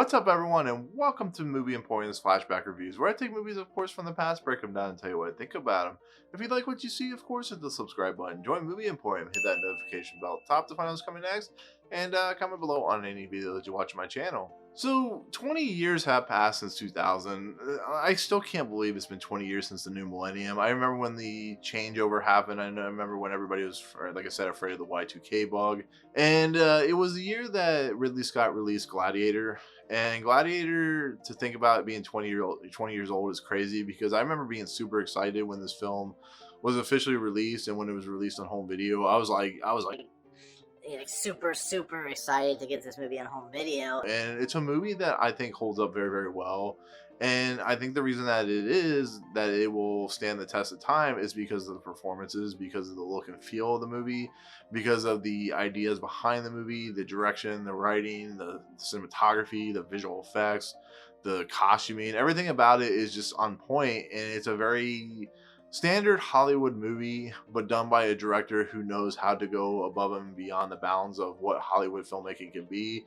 What's up, everyone, and welcome to Movie Emporium's Flashback Reviews, where I take movies, of course, from the past, break them down, and tell you what I think about them. If you like what you see, of course, hit the subscribe button, join Movie Emporium, hit that notification bell at the top to find out what's coming next, and comment below on any video that you watch on my channel. So, 20 years have passed since 2000. I still can't believe it's been 20 years since the new millennium. I remember when the changeover happened. I remember when everybody was, like I said, afraid of the Y2K bug. And it was the year that Ridley Scott released Gladiator. And Gladiator, to think about it being 20 years old is crazy, because I remember being super excited when this film was officially released, and when it was released on home video, I was like, super excited to get this movie on home video. and it's a movie that I think holds up very, very well. And I think the reason that it will stand the test of time is because of the performances, because of the look and feel of the movie, because of the ideas behind the movie, the direction, the writing, the cinematography, the visual effects, the costuming, everything about it is just on point. And it's a very standard Hollywood movie, but done by a director who knows how to go above and beyond the bounds of what Hollywood filmmaking can be.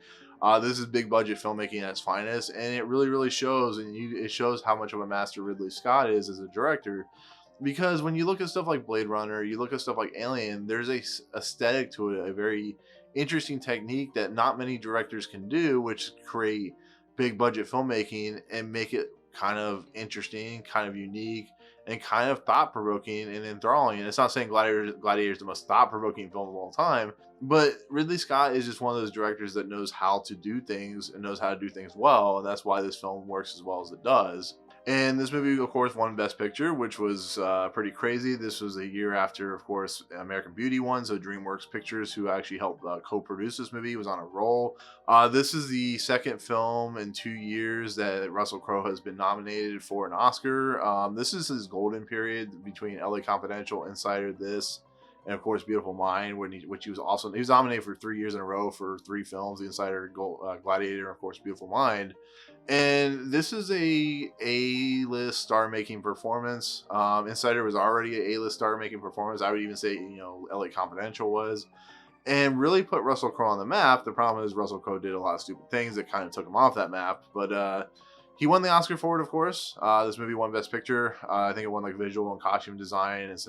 This is big budget filmmaking at its finest, and it really shows. And it shows how much of a master Ridley Scott is as a director. Because when you look at stuff like Blade Runner, you look at stuff like Alien, there's a aesthetic to it, a very interesting technique that not many directors can do, which create big budget filmmaking and make it kind of interesting, kind of unique, and kind of thought-provoking and enthralling. And it's not saying Gladiator is the most thought-provoking film of all time, but Ridley Scott is just one of those directors that knows how to do things and knows how to do things well, and that's why this film works as well as it does. And this movie, of course, won Best Picture, which was pretty crazy. This was a year after, of course, American Beauty won, so DreamWorks Pictures, who actually helped co-produce this movie, was on a roll. This is the second film in 2 years that Russell Crowe has been nominated for an Oscar. This is his golden period between LA Confidential, Insider, this, and of course Beautiful Mind, which he was nominated for 3 years in a row for 3 films: The Insider, Gladiator, and of course Beautiful Mind. And this is a-list star-making performance. Insider was already an A-list star-making performance. I would even say, LA Confidential was, and really put Russell Crowe on the map. The problem is Russell Crowe did a lot of stupid things that kind of took him off that map, but he won the Oscar for it, of course. This movie won Best Picture. I think it won like visual and costume design and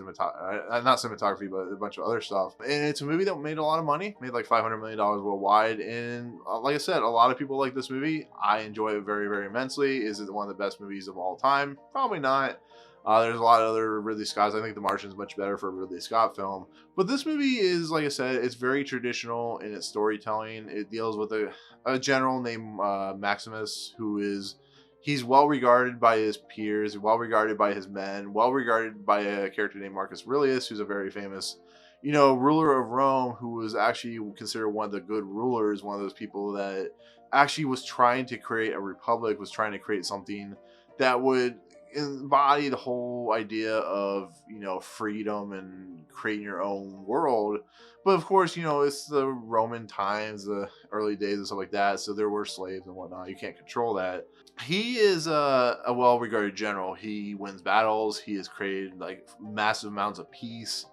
not cinematography, but a bunch of other stuff. And it's a movie that made a lot of money, made like $500 million worldwide. And like I said, a lot of people like this movie. I enjoy it very immensely. Is it one of the best movies of all time? Probably not. There's a lot of other Ridley Scotts. I think The Martian is much better for a Ridley Scott film. But this movie is, like I said, it's very traditional in its storytelling. It deals with a general named Maximus, he's well regarded by his peers, well regarded by his men, well regarded by a character named Marcus Aurelius, who's a very famous, ruler of Rome, who was actually considered one of the good rulers, one of those people that actually was trying to create a republic, was trying to create something that would embody the whole idea of, freedom and creating your own world. But of course, it's the Roman times, the early days and stuff like that, so there were slaves and whatnot. You can't control that. He is a well-regarded general. He wins battles. He has created like massive amounts of peace,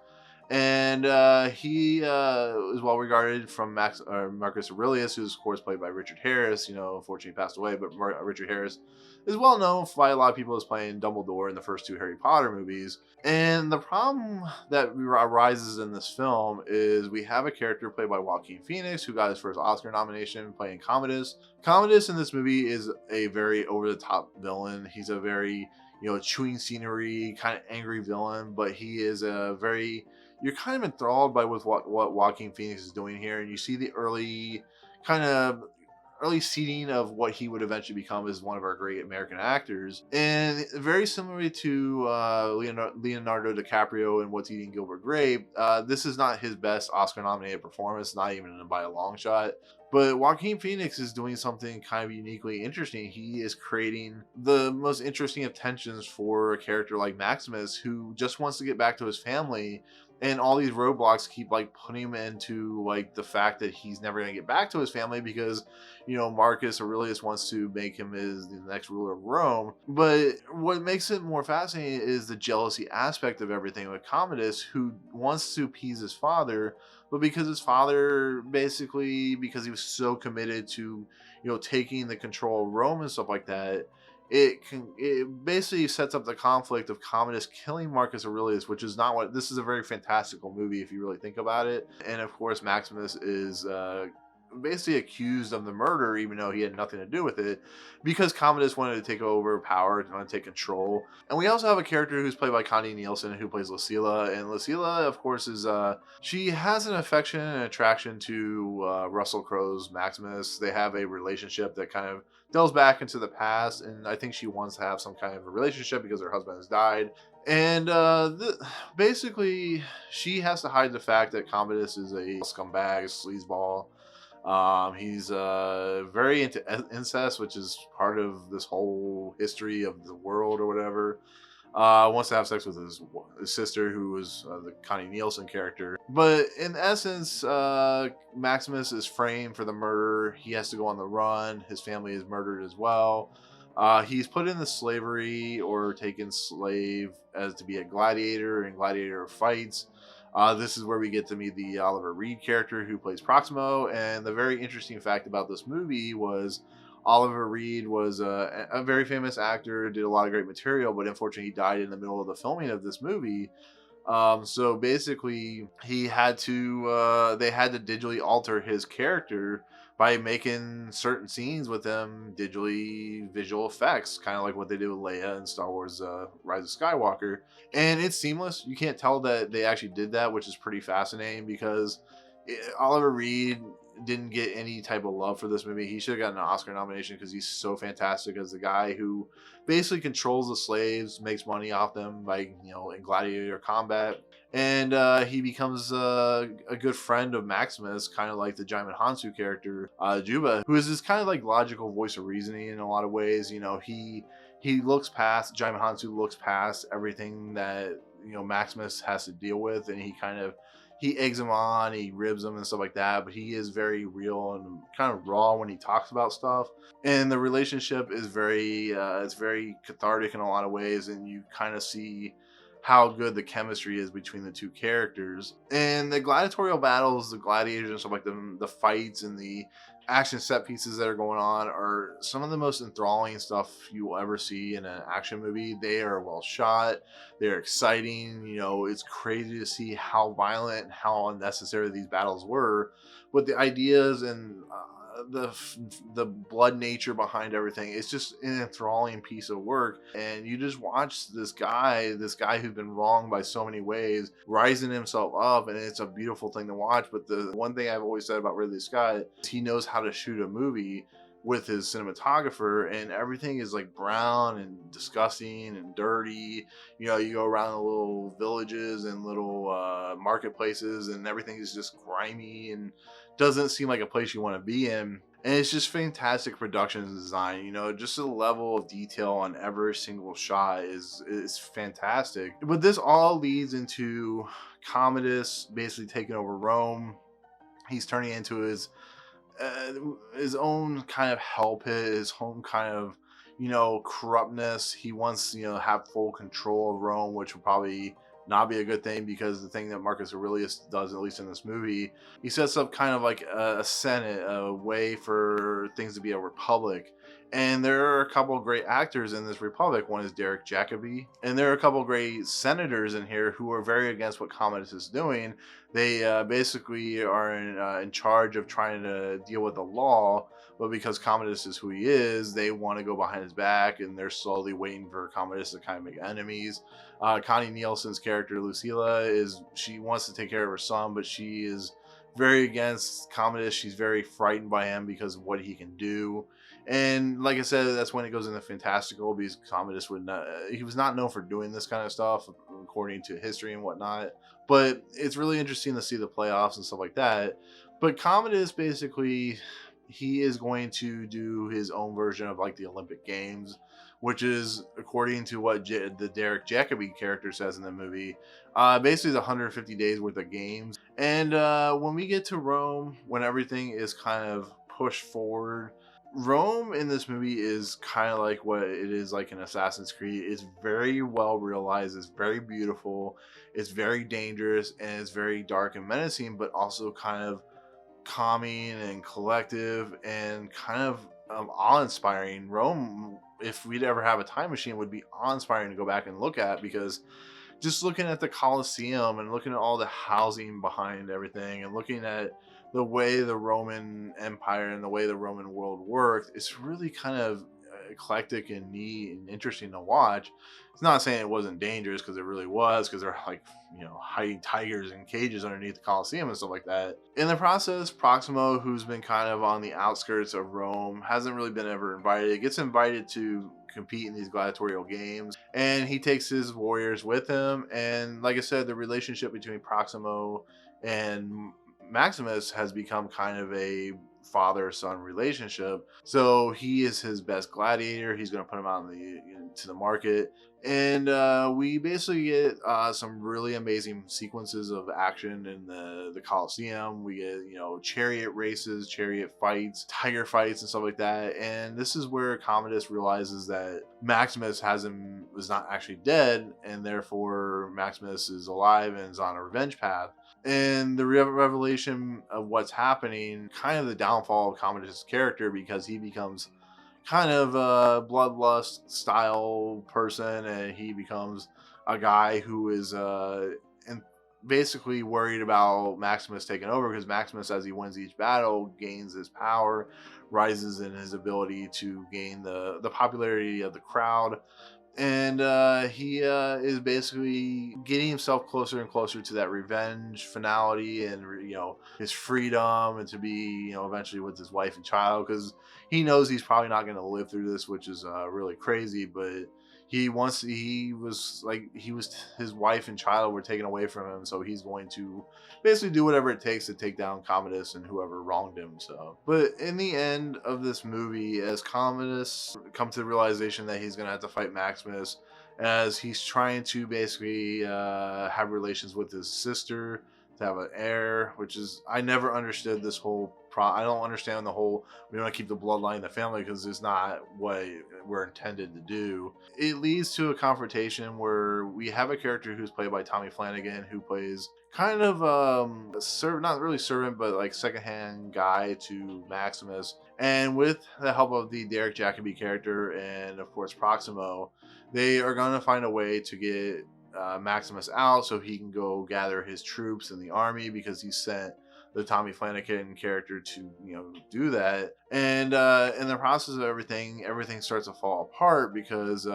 and he is well regarded from Marcus Aurelius, who's of course played by Richard Harris. Unfortunately passed away, but Richard Harris is well known by a lot of people as playing Dumbledore in the first 2 Harry Potter movies. And the problem that arises in this film is we have a character played by Joaquin Pheonix, who got his first Oscar nomination playing Commodus. Commodus in this movie is a very over-the-top villain. He's a very, chewing scenery, kind of angry villain, but he is a very... You're kind of enthralled by what Joaquin Phoenix is doing here, and you see the early seeding of what he would eventually become as one of our great American actors. And very similarly to Leonardo DiCaprio in What's Eating Gilbert Grape, this is not his best Oscar-nominated performance, not even by a long shot. But Joaquin Phoenix is doing something kind of uniquely interesting. He is creating the most interesting of tensions for a character like Maximus, who just wants to get back to his family, and all these roadblocks keep like putting him into like the fact that he's never going to get back to his family because Marcus Aurelius wants to make him the next ruler of Rome. But what makes it more fascinating is the jealousy aspect of everything with Commodus, who wants to appease his father, but because his father, basically because he was so committed to taking the control of Rome and stuff like that, it basically sets up the conflict of Commodus killing Marcus Aurelius, which is not what this is. A very fantastical movie if you really think about it. And of course Maximus is basically accused of the murder, even though he had nothing to do with it, because Commodus wanted to take over power, wanted to take control. And we also have a character who's played by Connie Nielson, who plays Lucilla. And Lucilla, of course, is she has an affection and attraction to Russell Crowe's Maximus. They have a relationship that kind of delves back into the past, and I think she wants to have some kind of a relationship because her husband has died. And basically, she has to hide the fact that Commodus is a scumbag, a sleazeball. He's very into incest, which is part of this whole history of the world or whatever. Wants to have sex with his sister, who is the Connie Nielsen character. But in essence, Maximus is framed for the murder. He has to go on the run. His family is murdered as well. He's put into slavery or taken slave as to be a gladiator in gladiator fights. This is where we get to meet the Oliver Reed character who plays Proximo. And the very interesting fact about this movie was Oliver Reed was a very famous actor, did a lot of great material, but unfortunately he died in the middle of the filming of this movie. So basically he had to they had to digitally alter his character by making certain scenes with them digitally visual effects, kind of like what they did with Leia in Star Wars Rise of Skywalker. And it's seamless. You can't tell that they actually did that, which is pretty fascinating because Oliver Reed didn't get any type of love for this movie. He should have gotten an Oscar nomination because he's so fantastic as the guy who basically controls the slaves, makes money off them by, in gladiator combat. And he becomes a good friend of Maximus, kind of like the Djimon Hounsou character, Juba, who is this kind of like logical voice of reasoning in a lot of ways. He looks past, Djimon Hounsou looks past everything that, Maximus has to deal with, and he eggs him on, he ribs him and stuff like that, but he is very real and kind of raw when he talks about stuff. And the relationship is it's very cathartic in a lot of ways, and you kind of see how good the chemistry is between the two characters. And the gladiatorial battles, the gladiators and stuff like the fights and the action set pieces that are going on are some of the most enthralling stuff you will ever see in an action movie. They are well shot, they're exciting. It's crazy to see how violent and how unnecessary these battles were, but the ideas and the blood nature behind everything, it's just an enthralling piece of work. And you just watch this guy who's been wronged by so many ways rising himself up, and it's a beautiful thing to watch. But the one thing I've always said about Ridley Scott is he knows how to shoot a movie with his cinematographer, and everything is like brown and disgusting and dirty. You go around the little villages and little marketplaces, and everything is just grimy and doesn't seem like a place you want to be in. And it's just fantastic production design. Just the level of detail on every single shot is fantastic. But this all leads into Commodus basically taking over Rome. He's turning into his own kind of hell pit, his own kind of corruptness. He wants have full control of Rome, which would probably not be a good thing, because the thing that Marcus Aurelius does, at least in this movie, he sets up kind of like a senate, a way for things to be a republic. And there are a couple of great actors in this republic. One is Derek Jacobi, and there are a couple of great senators in here who are very against what Commodus is doing. They basically are in charge of trying to deal with the law, but because Commodus is who he is, they want to go behind his back, and they're slowly waiting for Commodus to kind of make enemies. Connie Nielsen's character Lucilla she wants to take care of her son, but she is very against Commodus. She's very frightened by him because of what he can do. And like I said, that's when it goes into fantastical, because Commodus he was not known for doing this kind of stuff according to history and whatnot. But it's really interesting to see the playoffs and stuff like that. But Commodus basically, he is going to do his own version of like the Olympic Games, which is, according to what the Derek Jacobi character says in the movie, basically the 150 days worth of games. And when we get to Rome, when everything is kind of pushed forward, Rome in this movie is kind of like what it is like in Assassin's Creed. It's very well realized, it's very beautiful, it's very dangerous, and it's very dark and menacing, but also kind of calming and collective and kind of awe-inspiring. Rome, if we'd ever have a time machine, would be awe-inspiring to go back and look at, because just looking at the Colosseum and looking at all the housing behind everything and looking at the way the Roman Empire and the way the Roman world worked, it's really kind of eclectic and neat and interesting to watch. It's not saying it wasn't dangerous, because it really was, because they're like, hiding tigers in cages underneath the Colosseum and stuff like that. In the process, Proximo, who's been kind of on the outskirts of Rome, hasn't really been ever invited. He gets invited to compete in these gladiatorial games, and he takes his warriors with him. And like I said, the relationship between Proximo and Maximus has become kind of a father-son relationship. So he is his best gladiator. He's going to put him out to the market, and we basically get some really amazing sequences of action in the Colosseum. We get chariot races, chariot fights, tiger fights, and stuff like that. And this is where Commodus realizes that Maximus was not actually dead, and therefore Maximus is alive and is on a revenge path. And the revelation of what's happening, kind of the downfall of Commodus' character, because he becomes kind of a bloodlust style person, and he becomes a guy who is and basically worried about Maximus taking over, because Maximus, as he wins each battle, gains his power, rises in his ability to gain the popularity of the crowd. And he is basically getting himself closer and closer to that revenge finality, and his freedom, and to be eventually with his wife and child, because he knows he's probably not going to live through this, which is really crazy. But his wife and child were taken away from him, so he's going to basically do whatever it takes to take down Commodus and whoever wronged him. So, but in the end of this movie, as Commodus comes to the realization that he's going to have to fight Maximus, as he's trying to basically have relations with his sister to have an heir, which is, I never understood this whole I don't understand the whole, we want to keep the bloodline in the family, because it's not what we're intended to do. It leads to a confrontation where we have a character who's played by Tommy Flanagan, who plays kind of not really servant, but like secondhand guy to Maximus. And with the help of the Derek Jacobi character and of course Proximo, they are going to find a way to get Maximus out so he can go gather his troops in the army, because he sent the Tommy Flanagan character to do that. And in the process of everything starts to fall apart, because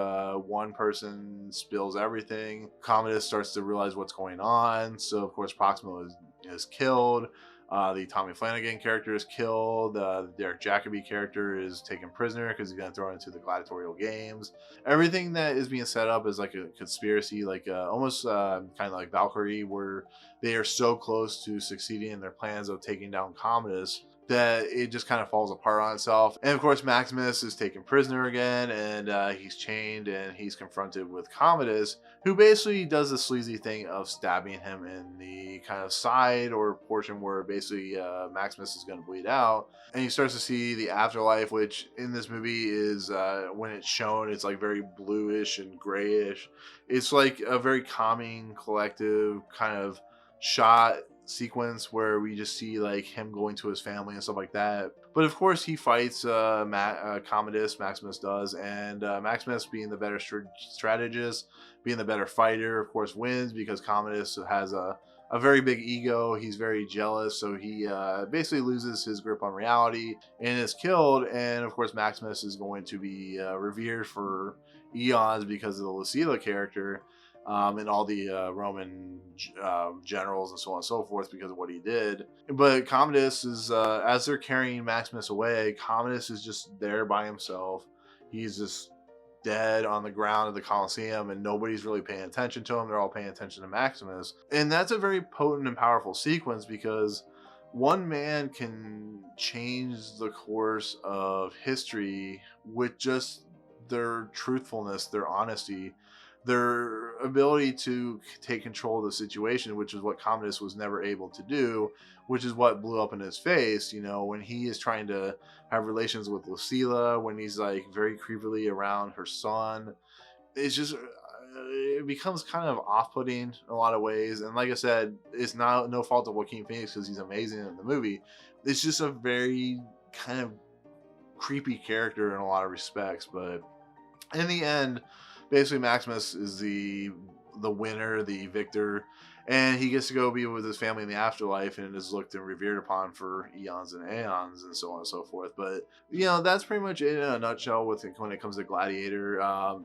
one person spills everything. Commodus starts to realize what's going on, so of course Proximo is killed. The Tommy Flanagan character is killed. The Derek Jacobi character is taken prisoner, because he's going to throw into the gladiatorial games. Everything that is being set up is like a conspiracy, like almost kind of like Valkyrie, where they are so close to succeeding in their plans of taking down Commodus that it just kind of falls apart on itself. And of course Maximus is taken prisoner again, and he's chained, and he's confronted with Commodus, who basically does the sleazy thing of stabbing him in the kind of side or portion where basically Maximus is going to bleed out. And he starts to see the afterlife, which in this movie is when it's shown, it's like very bluish and grayish. It's like a very calming, collective kind of shot sequence where we just see like him going to his family and stuff like that. But of course he fights Commodus, Maximus does, and Maximus, being the better strategist, being the better fighter, of course wins, because Commodus has a very big ego. He's very jealous, so he basically loses his grip on reality and is killed. And of course Maximus is going to be revered for eons because of the Lucilla character, and all the Roman generals and so on and so forth, because of what he did. But Commodus is, as they're carrying Maximus away, Commodus is just there by himself. He's just dead on the ground of the Colosseum, and nobody's really paying attention to him. They're all paying attention to Maximus. And that's a very potent and powerful sequence, because one man can change the course of history with just their truthfulness, their honesty, their ability to take control of the situation, which is what Commodus was never able to do, which is what blew up in his face, you know, when he is trying to have relations with Lucilla, when he's like very creepily around her son. It's just it becomes kind of off-putting in a lot of ways. And like I said, it's not no fault of Joaquin Phoenix because he's amazing in the movie. It's just a very kind of creepy character in a lot of respects. But in the end, basically Maximus is the winner, the victor, and he gets to go be with his family in the afterlife and is looked and revered upon for eons and aeons and so on and so forth. But you know, that's pretty much it in a nutshell with it when it comes to Gladiator.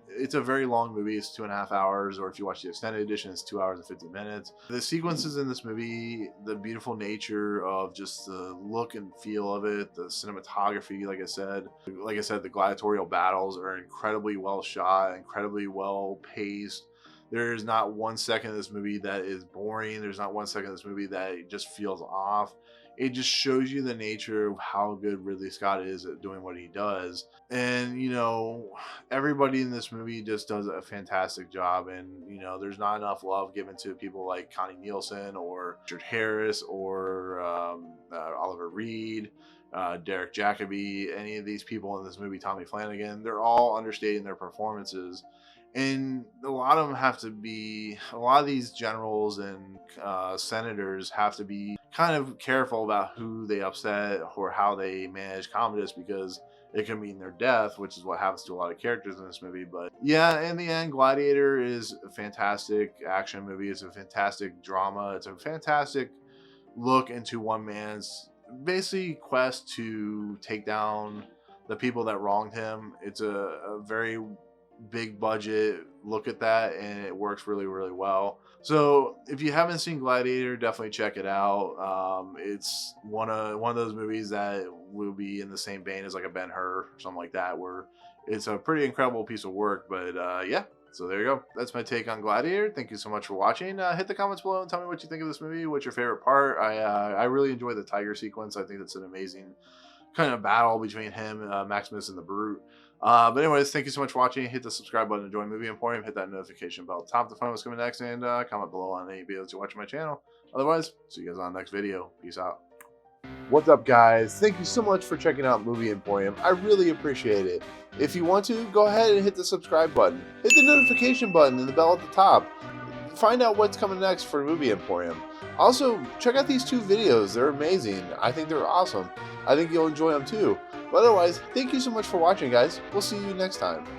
It's a very long movie. It's 2.5 hours, or if you watch the extended edition, it's 2 hours and 50 minutes. The sequences in this movie, the beautiful nature of just the look and feel of it, the cinematography, like I said, the gladiatorial battles are incredibly well shot, incredibly well paced. There's not 1 second of this movie that is boring. There's not 1 second of this movie that just feels off. It just shows you the nature of how good Ridley Scott is at doing what he does. And, you know, everybody in this movie just does a fantastic job. And, you know, there's not enough love given to people like Connie Nielson or Richard Harris or Oliver Reed, Derek Jacobi, any of these people in this movie, Tommy Flanagan. They're all understating their performances. And a lot of these generals and senators have to be kind of careful about who they upset or how they manage Commodus, because it can mean their death, which is what happens to a lot of characters in this movie. But yeah, in the end, Gladiator is a fantastic action movie. It's a fantastic drama. It's a fantastic look into one man's basically quest to take down the people that wronged him. It's a very big budget look at that, and it works really, really well. So if you haven't seen Gladiator, definitely check it out. It's one of those movies that will be in the same vein as like a Ben-Hur or something like that, where it's a pretty incredible piece of work. But yeah, so there you go. That's my take on Gladiator. Thank you so much for watching. Hit the comments below and tell me what you think of this movie. What's your favorite part? I really enjoy the tiger sequence. I think it's an amazing kind of battle between him, Maximus, and the Brute. But anyways, thank you so much for watching. Hit the subscribe button to join Movie Emporium. Hit that notification bell top to find what's coming next, and comment below on any videos you watch on my channel. Otherwise, see you guys on the next video. Peace out. What's up, guys? Thank you so much for checking out Movie Emporium. I really appreciate it. If you want to, go ahead and hit the subscribe button. Hit the notification button and the bell at the top. Find out what's coming next for Movie Emporium. Also, check out these 2 videos. They're amazing. I think they're awesome. I think you'll enjoy them too. But otherwise, thank you so much for watching, guys. We'll see you next time.